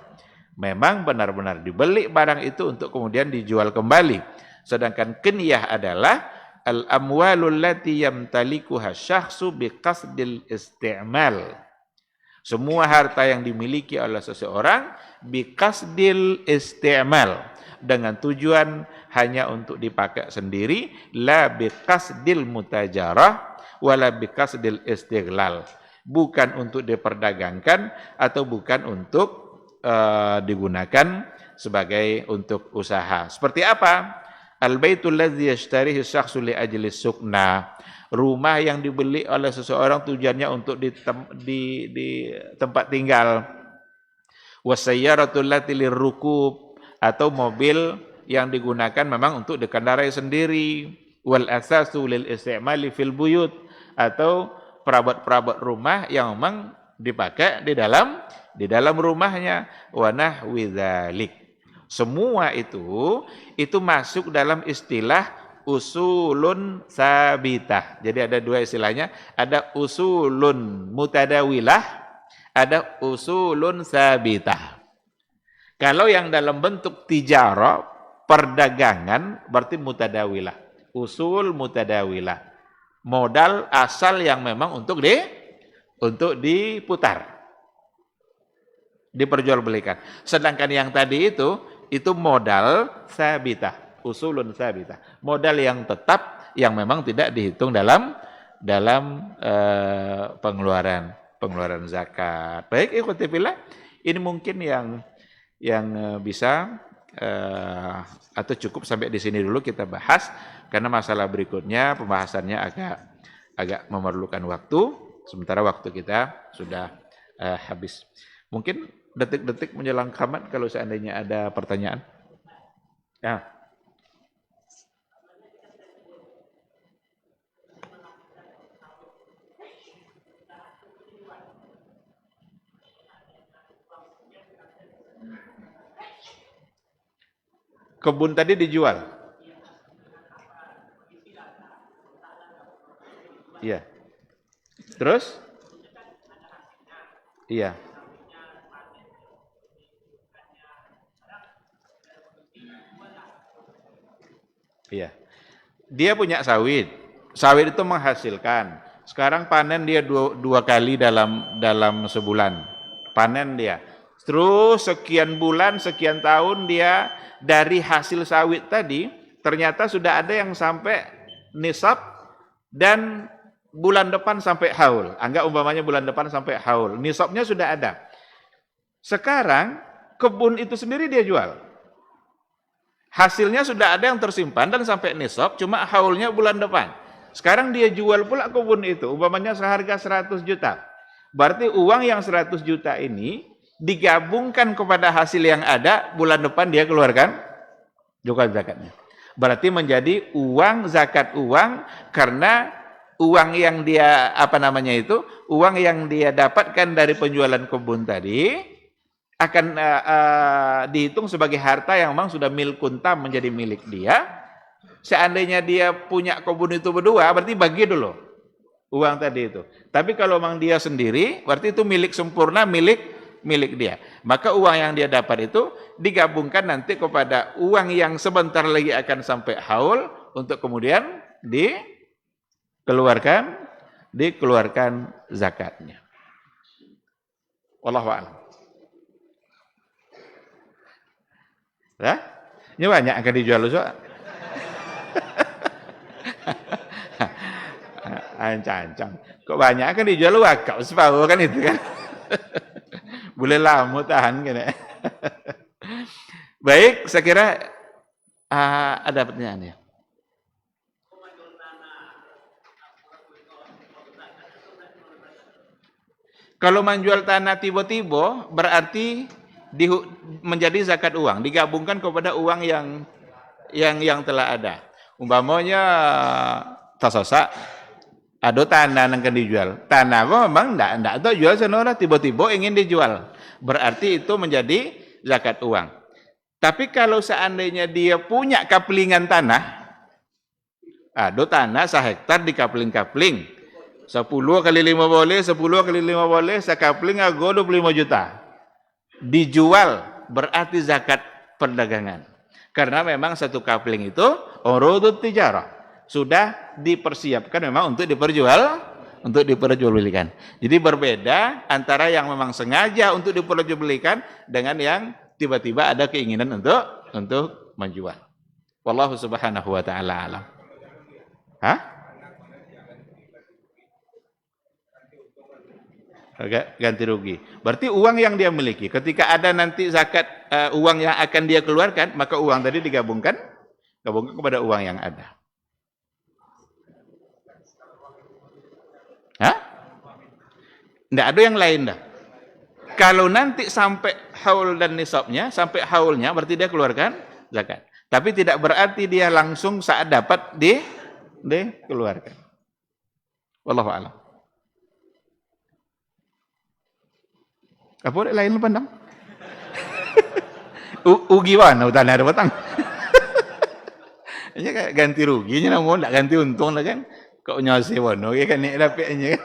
A: Memang benar-benar dibeli barang itu untuk kemudian dijual kembali. Sedangkan kinyah adalah al-amwalul lati yamtalikuha syakhsu biqasdil isti'mal. Semua harta yang dimiliki oleh seseorang biqasdil isti'mal, dengan tujuan hanya untuk dipakai sendiri, la biqasdil mutajarah wala biqasdil istighlal, bukan untuk diperdagangkan atau bukan untuk digunakan sebagai untuk usaha. Seperti apa? Al-baitul ladzi yashtarihi syakhsu li ajli sukna, rumah yang dibeli oleh seseorang tujuannya untuk di tempat tinggal. Wasayyaratul lati lirrukub, atau mobil yang digunakan memang untuk dikendarai sendiri. Wal asasu lil istimali fil buyut, atau perabot-perabot rumah yang memang dipakai di dalam rumahnya. Wa nahwi dzalik. Semua itu masuk dalam istilah usulun sabitah. Jadi ada dua istilahnya, ada usulun mutadawilah, ada usulun sabitah. Kalau yang dalam bentuk tijarah, perdagangan, berarti mutadawilah. Usul mutadawilah. Modal asal yang memang untuk diputar, diperjualbelikan. Sedangkan yang tadi itu modal sabitah, usulun sabitah. Modal yang tetap, yang memang tidak dihitung dalam pengeluaran zakat. Baik, ikhwati fillah, ini mungkin yang bisa atau cukup sampai di sini dulu kita bahas, karena masalah berikutnya pembahasannya agak memerlukan waktu, sementara waktu kita sudah habis. Mungkin detik-detik menjelang qamat kalau seandainya ada pertanyaan. Ya. Kebun tadi dijual. Iya. Terus? Iya. Iya. Dia punya sawit. Sawit itu menghasilkan. Sekarang panen dia dua kali dalam sebulan. Panen dia. Terus sekian bulan, sekian tahun dia dari hasil sawit tadi, ternyata sudah ada yang sampai nisab dan bulan depan sampai haul. Anggap umpamanya bulan depan sampai haul. Nisabnya sudah ada. Sekarang kebun itu sendiri dia jual. Hasilnya sudah ada yang tersimpan dan sampai nisab, cuma haulnya bulan depan. Sekarang dia jual pula kebun itu, umpamanya seharga 100 juta. Berarti uang yang 100 juta ini digabungkan kepada hasil yang ada, bulan depan dia keluarkan juga zakatnya. Berarti menjadi uang zakat uang, karena uang yang dia uang yang dia dapatkan dari penjualan kebun tadi akan dihitung sebagai harta yang memang sudah milkun tam, menjadi milik dia. Seandainya dia punya kebun itu berdua, berarti bagi dulu uang tadi itu. Tapi kalau memang dia sendiri, berarti itu milik sempurna, milik dia. Maka uang yang dia dapat itu digabungkan nanti kepada uang yang sebentar lagi akan sampai haul, untuk kemudian dikeluarkan zakatnya. Wallahu a'lam. Ya? Ini banyak akan dijual soal. Ancang-ancang. Kok banyak akan dijual wakaf separuh kan itu kan. Boleh lama tahan kan. Baik, saya kira ada pertanyaan ya. Kalau menjual tanah tiba-tiba berarti menjadi zakat uang, digabungkan kepada uang yang telah ada. Umpamanya tasosa ada tanah yang akan dijual. Tanah memang enggak tahu jual sana, tiba-tiba ingin dijual. Berarti itu menjadi zakat uang. Tapi kalau seandainya dia punya kaplingan tanah, ada tanah 1 hektar di kapling-kapling. 10 kali 5 boleh, 10 kali 5 boleh, sekapling ago 25 juta. Dijual berarti zakat perdagangan. Karena memang satu kapling itu urudut tijarah, sudah dipersiapkan memang untuk diperjualbelikan. Jadi berbeda antara yang memang sengaja untuk diperjualbelikan dengan yang tiba-tiba ada keinginan untuk menjual. Wallahu subhanahu wa ta'ala alam. Ganti rugi. Berarti uang yang dia miliki, ketika ada nanti zakat uang yang akan dia keluarkan, maka uang tadi digabungkan kepada uang yang ada. Tidak ada yang lain dah. Kalau nanti sampai haul dan nisabnya, sampai haulnya, berarti dia keluarkan zakat. Tapi tidak berarti dia langsung saat dapat dikeluarkan. Wallahu a'lam. Apa lain pandang? Ugi mana tanah ada batang? Ini kayak ganti ruginya namun tak ganti untung lah kan. Kok nyose wono kan ni dapatnya kan.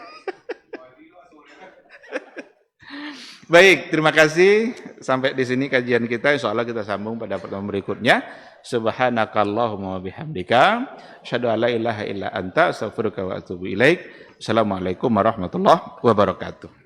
A: Baik, terima kasih. Sampai di sini kajian kita. Insyaallah kita sambung pada pertemuan berikutnya. Subhanakallahumma wa bihamdika asyhadu an la ilaha illa anta astaghfiruka wa atubu ilaik. Assalamualaikum warahmatullahi wabarakatuh.